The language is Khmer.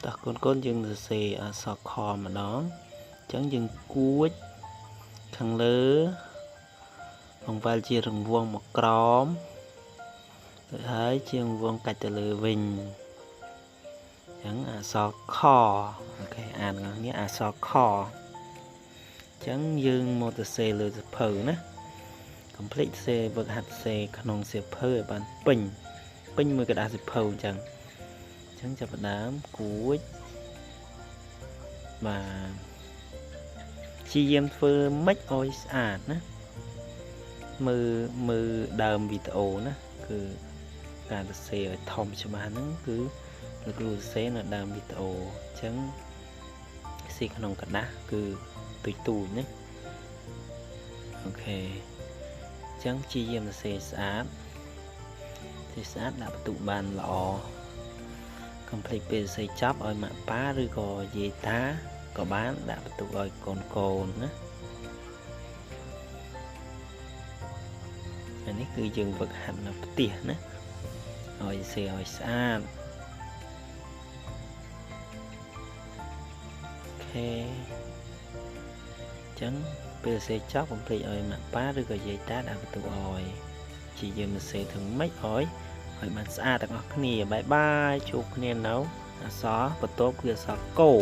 តោះកូនយើងសរសេរអក្សរខម្ដងអញ្ចឹងយើងគួចខាងលើបង្វិលជារង្វង់មកក្រោមទៅហើយជារង្វង់កាច់ទៅលើវិញអញ្ចឹងអក្សរខអូខេអាននេះអក្សរខអញ្ចឹងយើងមកទៅសេលើសភៅណា complete សេវឹកហាត់សេក្នុងសៀវភៅឲ្យបានពេញមួយក្រដាសសៀវភៅអញ្ចឹងចាប់ផ្ដើមគួចបាទព្យាយាមធ្វើម៉េចឲ្យស្អាតណាមើលដើមវីដេអូណាគឺការសរសេរឲ្យធំច្បាស់ហ្នឹងគឺលោកគ្រូសរសេរនៅដើមវីដេអូអញ្ចឹងសេក្នុងក្រដាសគឺទូចណាអូខេអញ្ចឹងព្យាយាមសរសេរស្អាតដាក់បន្ទុកបានល្អ complete ពេលសរសេរចប់ឲ្យម៉ាក់ប៉ាឬក៏យាយតាក៏បានដាក់បន្ទុកឲ្យកូនណាអានេះគឺយើងវឹកហាត់នៅផ្ទះណាឲ្យសរសេរឲ្យស្អាតអូខេអញ្ចឹងពេលសរសេរចប់ complete ឲ្យម៉ាក់ប៉ាឬក៏យាយតាដាក់បន្ទុកឲ្យជាយើងសរសេរធ្វើម៉េចឲ្យបានស្អាតទាំងអស់គ្នាបាយបាយជួបគ្នានៅអក្សរបន្ទាប់គឺអក្សរកោ